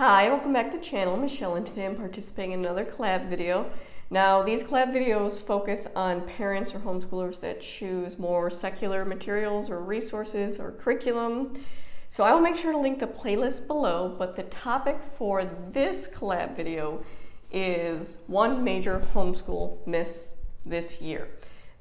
Hi, welcome back to the channel. I'm Michelle, and today I'm participating in another collab video. Now, these collab videos focus on parents or homeschoolers that choose more secular materials or resources or curriculum. So I will make sure to link the playlist below, but the topic for this collab video is one major homeschool miss this year.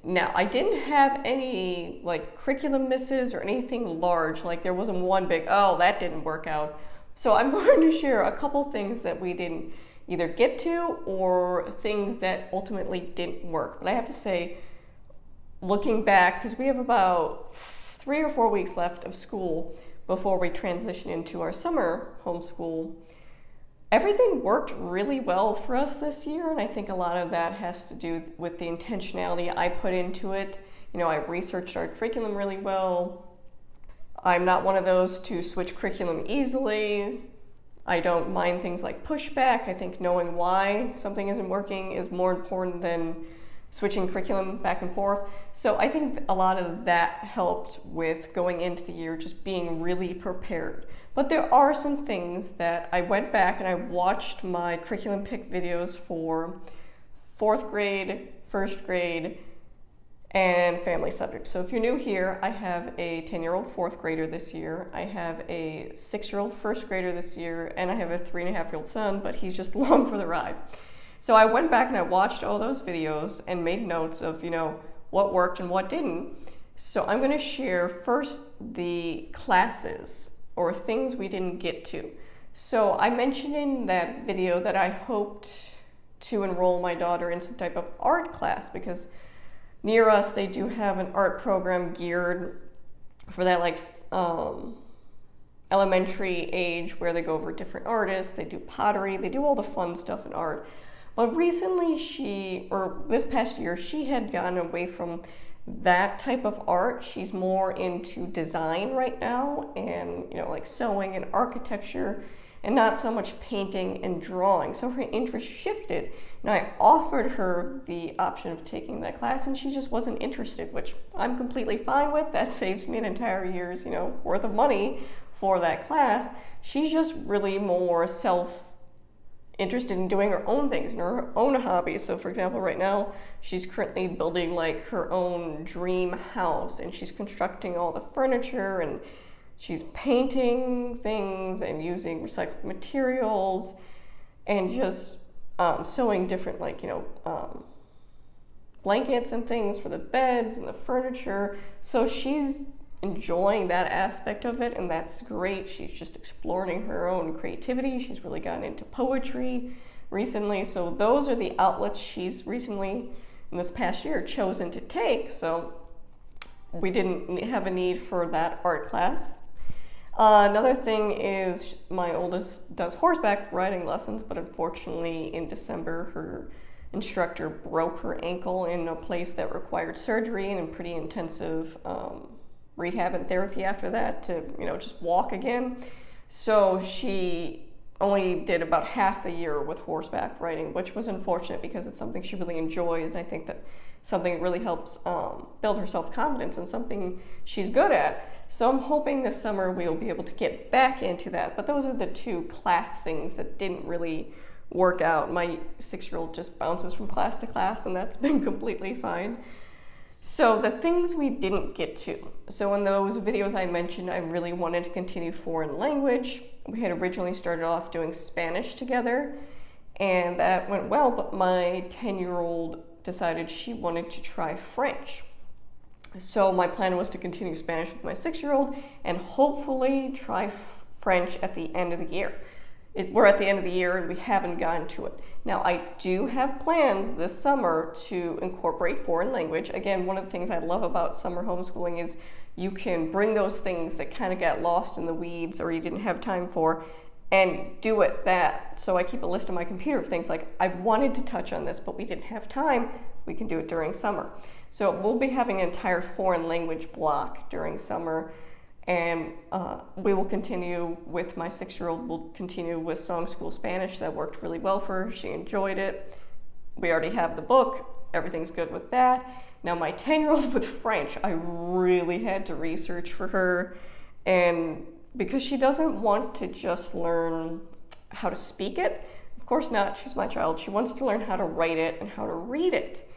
Now, I didn't have any curriculum misses or anything large, like there wasn't one big, oh, that didn't work out. So I'm going to share a couple things that we didn't either get to or things that ultimately didn't work. But I have to say, looking back, because we have about 3 or 4 weeks left of school before we transition into our summer homeschool, everything worked really well for us this year, and I think a lot of that has to do with the intentionality I put into it. You know, I researched our curriculum really well. I'm not one of those to switch curriculum easily. I don't mind things like pushback. I think knowing why something isn't working is more important than switching curriculum back and forth. So I think a lot of that helped with going into the year, just being really prepared. But there are some things that I went back and I watched my curriculum pick videos for 4th grade, 1st grade, and family subjects. So if you're new here, I have a 10-year-old 4th grader this year, I have a 6-year-old 1st grader this year, and I have a 3.5-year-old son, but he's just along for the ride. So I went back and I watched all those videos and made notes of, what worked and what didn't. So I'm going to share first the classes or things we didn't get to. So I mentioned in that video that I hoped to enroll my daughter in some type of art class, because near us, they do have an art program geared for that elementary age where they go over different artists, they do pottery, they do all the fun stuff in art. But recently this past year, she had gotten away from that type of art. She's more into design right now and, like sewing and architecture, and not so much painting and drawing. So her interest shifted. And I offered her the option of taking that class, and she just wasn't interested, which I'm completely fine with. That saves me an entire year's, worth of money for that class. She's just really more interested in doing her own things and her own hobbies. So for example, right now, she's currently building her own dream house, and she's constructing all the furniture, and she's painting things and using recycled materials and just sewing different blankets and things for the beds and the furniture. So she's enjoying that aspect of it, and that's great. She's just exploring her own creativity. She's really gotten into poetry recently. So those are the outlets she's recently, in this past year, chosen to take. So we didn't have a need for that art class. Another thing is my oldest does horseback riding lessons, but unfortunately in December her instructor broke her ankle in a place that required surgery and pretty intensive rehab and therapy after that to just walk again. So she only did about half a year with horseback riding, which was unfortunate because it's something she really enjoys, and I think that something that really helps build her self-confidence and something she's good at. So I'm hoping this summer we'll be able to get back into that. But those are the 2 class things that didn't really work out. My 6-year-old just bounces from class to class, and that's been completely fine. So the things we didn't get to. So in those videos I mentioned, I really wanted to continue foreign language. We had originally started off doing Spanish together, and that went well, but my 10-year-old decided she wanted to try French. So my plan was to continue Spanish with my 6-year-old and hopefully try French at the end of the year. We're at the end of the year and we haven't gotten to it. Now, I do have plans this summer to incorporate foreign language. Again, one of the things I love about summer homeschooling is you can bring those things that kind of got lost in the weeds or you didn't have time for and do it that. So I keep a list on my computer of things like, I wanted to touch on this, but we didn't have time. We can do it during summer. So we'll be having an entire foreign language block during summer. And we will continue with my 6-year-old. We'll continue with Song School Spanish. That worked really well for her. She enjoyed it. We already have the book. Everything's good with that. Now my 10-year-old with French, I really had to research for her. And because she doesn't want to just learn how to speak it. Of course not, she's my child. She wants to learn how to write it and how to read it.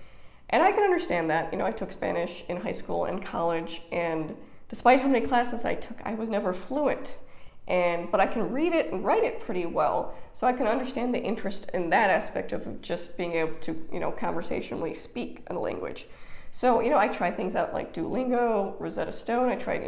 And I can understand that. I took Spanish in high school and college, and despite how many classes I took, I was never fluent. But I can read it and write it pretty well, so I can understand the interest in that aspect of just being able to, conversationally speak a language. So, I tried things out like Duolingo, Rosetta Stone. I tried,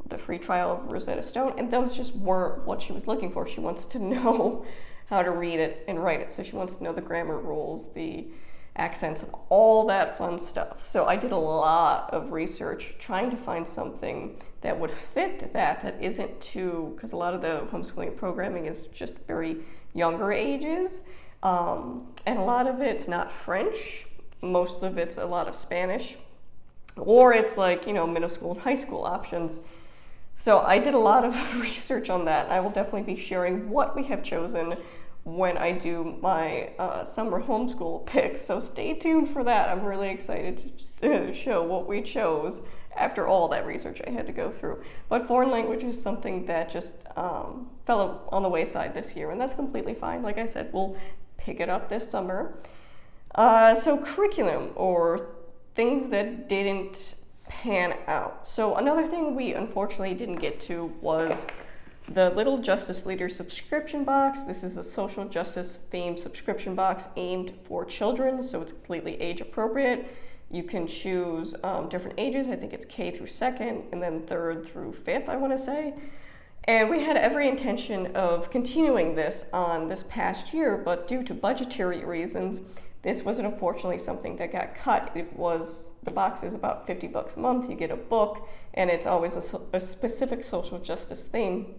the free trial of Rosetta Stone, and those just weren't what she was looking for. She wants to know how to read it and write it. So she wants to know the grammar rules, the accents, and all that fun stuff. So I did a lot of research trying to find something that would fit that isn't too, because a lot of the homeschooling programming is just very younger ages, and a lot of it's not French. Most of it's a lot of Spanish, or it's like, middle school and high school options. So I did a lot of research on that. I will definitely be sharing what we have chosen when I do my summer homeschool picks. So stay tuned for that. I'm really excited to show what we chose after all that research I had to go through. But foreign language is something that just fell on the wayside this year, and that's completely fine. Like I said, we'll pick it up this summer. So curriculum, or things that didn't pan out. So another thing we unfortunately didn't get to was the Little Justice Leader subscription box. This is a social justice themed subscription box aimed for children, so it's completely age appropriate. You can choose different ages. I think it's K through 2nd, and then 3rd through 5th, I want to say. And we had every intention of continuing this on this past year, but due to budgetary reasons, this was unfortunately something that got cut. The box is about $50 a month. You get a book, and it's always a specific social justice theme.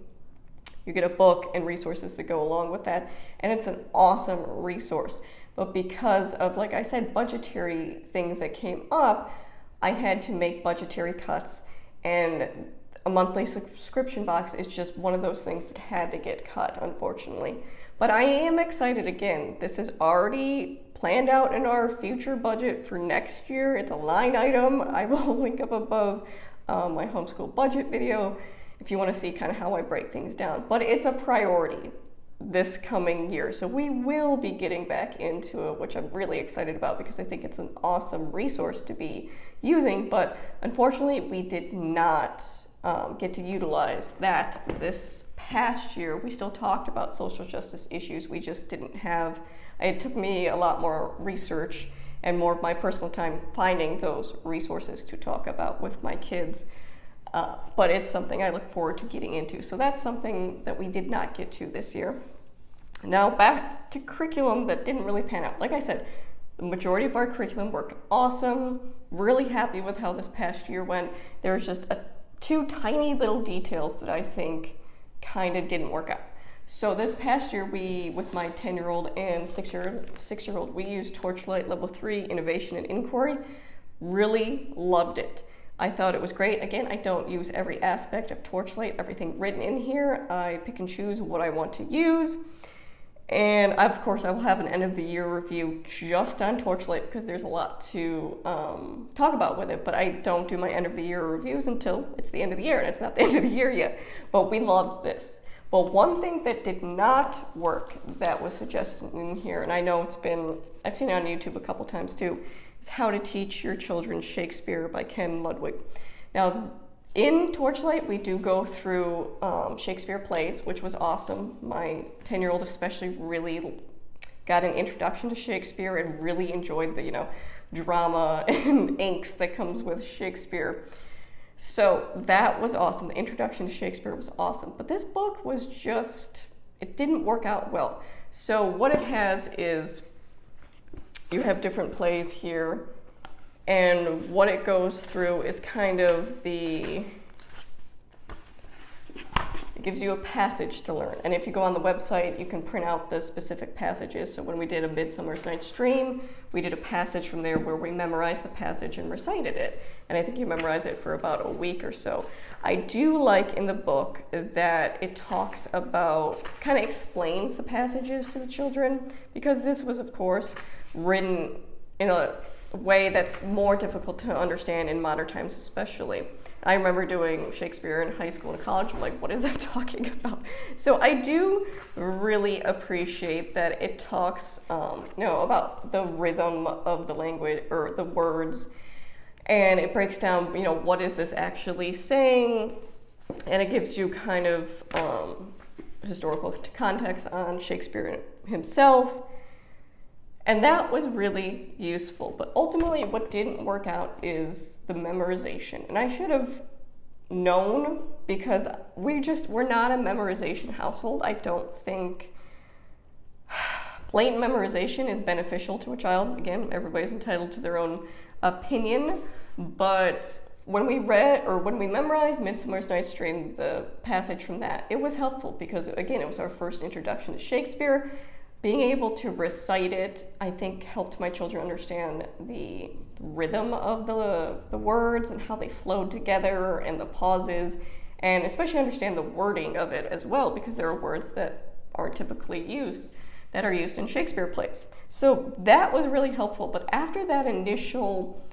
You get a book and resources that go along with that, and it's an awesome resource. But because of, like I said, budgetary things that came up, I had to make budgetary cuts, and a monthly subscription box is just one of those things that had to get cut, unfortunately. But I am excited again. This is already planned out in our future budget for next year. It's a line item. I will link up above my homeschool budget video if you want to see kind of how I break things down. But it's a priority this coming year. So we will be getting back into it, which I'm really excited about because I think it's an awesome resource to be using. But unfortunately, we did not get to utilize that this past year. We still talked about social justice issues. We just didn't have, it took me a lot more research and more of my personal time finding those resources to talk about with my kids. But it's something I look forward to getting into. So that's something that we did not get to this year. Now back to curriculum that didn't really pan out. Like I said, the majority of our curriculum worked awesome. Really happy with how this past year went. There's just two tiny little details that I think kind of didn't work out. So this past year, with my 10-year-old and 6-year-old, we used Torchlight Level 3 Innovation and Inquiry. Really loved it. I thought it was great. Again, I don't use every aspect of Torchlight, everything written in here. I pick and choose what I want to use. And of course, I will have an end of the year review just on Torchlight because there's a lot to talk about with it. But I don't do my end of the year reviews until it's the end of the year, and it's not the end of the year yet. But we loved this. But one thing that did not work that was suggested in here, and I know I've seen it on YouTube a couple times too, is How to Teach Your Children Shakespeare by Ken Ludwig. Now, in Torchlight, we do go through Shakespeare plays, which was awesome. My 10-year-old especially really got an introduction to Shakespeare and really enjoyed the, drama and angst that comes with Shakespeare. So that was awesome. The introduction to Shakespeare was awesome. But this book was it didn't work out well. So what it has is you have different plays here, and what it goes through is kind of it gives you a passage to learn. And if you go on the website, you can print out the specific passages. So when we did a Midsummer's Night's Dream, we did a passage from there where we memorized the passage and recited it. And I think you memorize it for about a week or so. I do like in the book that it talks about, kind of explains the passages to the children, because this was, of course, written in a way that's more difficult to understand in modern times, especially. I remember doing Shakespeare in high school and college. I'm like, what is that talking about? So I do really appreciate that it talks, about the rhythm of the language or the words, and it breaks down, what is this actually saying, and it gives you kind of historical context on Shakespeare himself. And that was really useful. But ultimately, what didn't work out is the memorization. And I should have known, because we're not a memorization household. I don't think blatant memorization is beneficial to a child. Again, everybody's entitled to their own opinion. But when we memorized Midsummer Night's Dream, the passage from that, it was helpful because, again, it was our first introduction to Shakespeare. Being able to recite it, I think, helped my children understand the rhythm of the words and how they flowed together and the pauses, and especially understand the wording of it as well, because there are words that aren't typically used, that are used in Shakespeare plays. So that was really helpful. But after that initial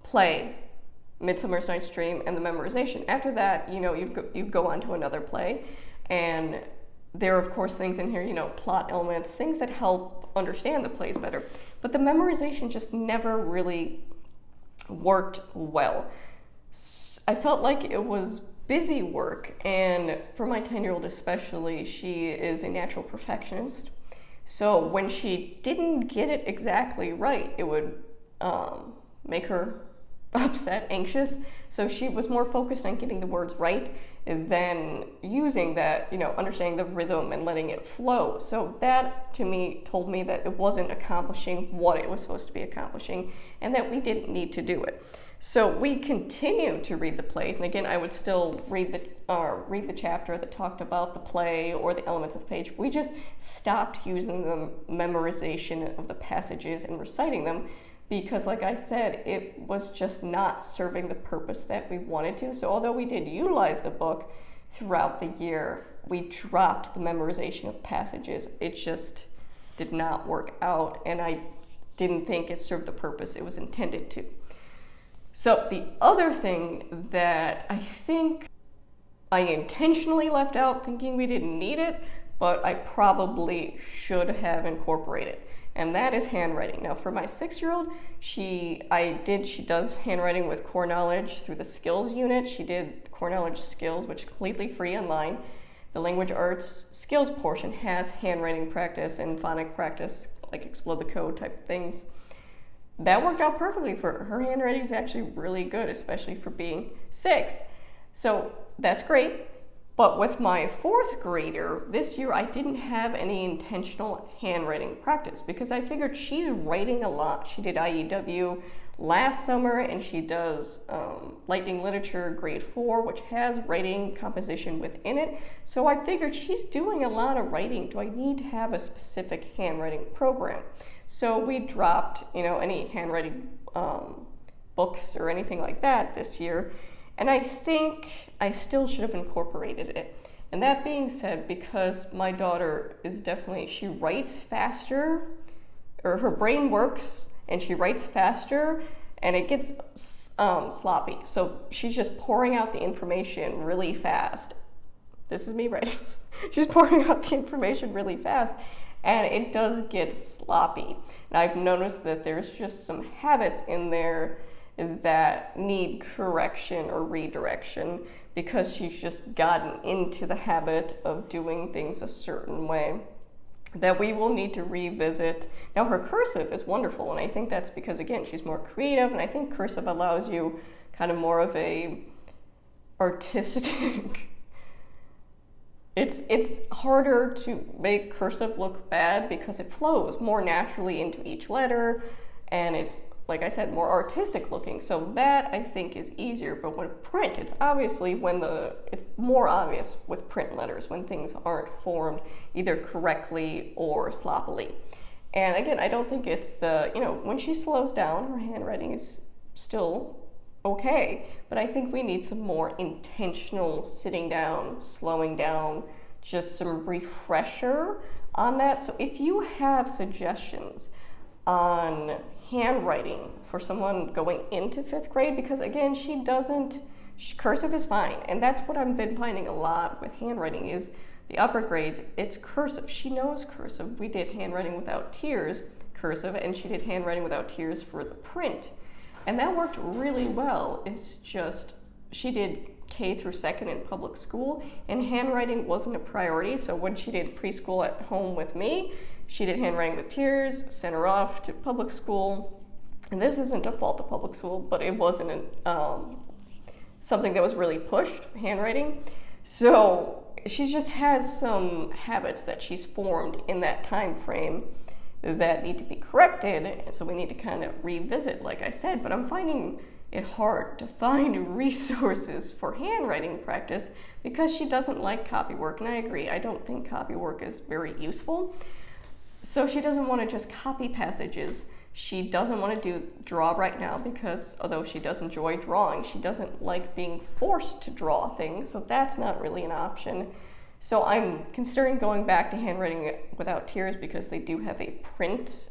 play, Midsummer Night's Dream, and the memorization, after that, you'd go on to another play, and there are, of course, things in here, plot elements, things that help understand the plays better. But the memorization just never really worked well. I felt like it was busy work, and for my 10-year-old especially, she is a natural perfectionist. So when she didn't get it exactly right, it would make her upset, anxious. So she was more focused on getting the words right than using that, understanding the rhythm and letting it flow. So that, to me, told me that it wasn't accomplishing what it was supposed to be accomplishing, and that we didn't need to do it. So we continued to read the plays, and again, I would still read the chapter that talked about the play or the elements of the page. We just stopped using the memorization of the passages and reciting them, because, like I said, it was just not serving the purpose that we wanted to. So although we did utilize the book throughout the year, we dropped the memorization of passages. It just did not work out, and I didn't think it served the purpose it was intended to. So the other thing that I think I intentionally left out, thinking we didn't need it, but I probably should have incorporated, and that is handwriting. Now, for my 6-year-old, she does handwriting with core knowledge through the skills unit. She did core knowledge skills, which is completely free online. The language arts skills portion has handwriting practice and phonic practice, like explode the code type things. That worked out perfectly for her. Her handwriting is actually really good, especially for being 6. So that's great. But with my 4th grader, this year I didn't have any intentional handwriting practice, because I figured she's writing a lot. She did IEW last summer, and she does Lightning Literature grade 4, which has writing composition within it. So I figured she's doing a lot of writing. Do I need to have a specific handwriting program? So we dropped, any handwriting books or anything like that this year. And I think I still should have incorporated it. And that being said, because my daughter is she writes faster, or her brain works and she writes faster, and it gets sloppy. So she's just pouring out the information really fast. This is me writing. She's pouring out the information really fast, and it does get sloppy. And I've noticed that there's just some habits in there that need correction or redirection, because she's just gotten into the habit of doing things a certain way that we will need to revisit. Now, her cursive is wonderful, and I think that's because, again, she's more creative, and I think cursive allows you kind of more of a artistic It's harder to make cursive look bad because it flows more naturally into each letter, and it's, like I said, more artistic looking. So that, I think, is easier. But with print, it's more obvious with print letters when things aren't formed either correctly or sloppily. And again, I don't think it's when she slows down, her handwriting is still okay, but I think we need some more intentional sitting down, slowing down, just some refresher on that. So if you have suggestions on handwriting for someone going into 5th grade, because again, cursive is fine. And that's what I've been finding a lot with handwriting is the upper grades, it's cursive. She knows cursive. We did handwriting without tears, cursive, and she did handwriting without tears for the print. And that worked really well. It's just, she did K through 2nd in public school, and handwriting wasn't a priority. So when she did preschool at home with me, she did handwriting with tears, sent her off to public school. And this isn't a fault of public school, but it wasn't something that was really pushed, handwriting. So she just has some habits that she's formed in that time frame that need to be corrected. So we need to kind of revisit, like I said, but I'm finding it hard to find resources for handwriting practice because she doesn't like copy work. And I agree, I don't think copy work is very useful. So she doesn't want to just copy passages. She doesn't want to draw right now because although she does enjoy drawing, she doesn't like being forced to draw things. So that's not really an option. So I'm considering going back to handwriting without tears because they do have a print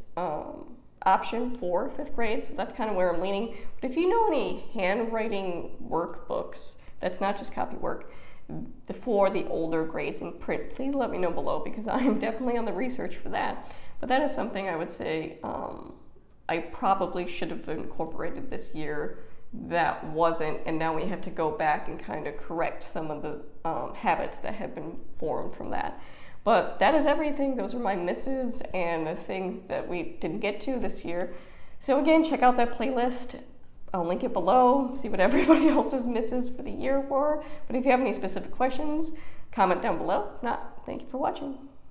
option for 5th grade. So that's kind of where I'm leaning. But if you know any handwriting workbooks, that's not just copy work, for the older grades in print, please let me know below because I am definitely on the research for that. But that is something I would say I probably should have incorporated this year that wasn't, and now we have to go back and kind of correct some of the habits that have been formed from that. But that is everything. Those are my misses and the things that we didn't get to this year. So again, check out that playlist. I'll link it below, see what everybody else's misses for the year were. But if you have any specific questions, comment down below. If not, thank you for watching.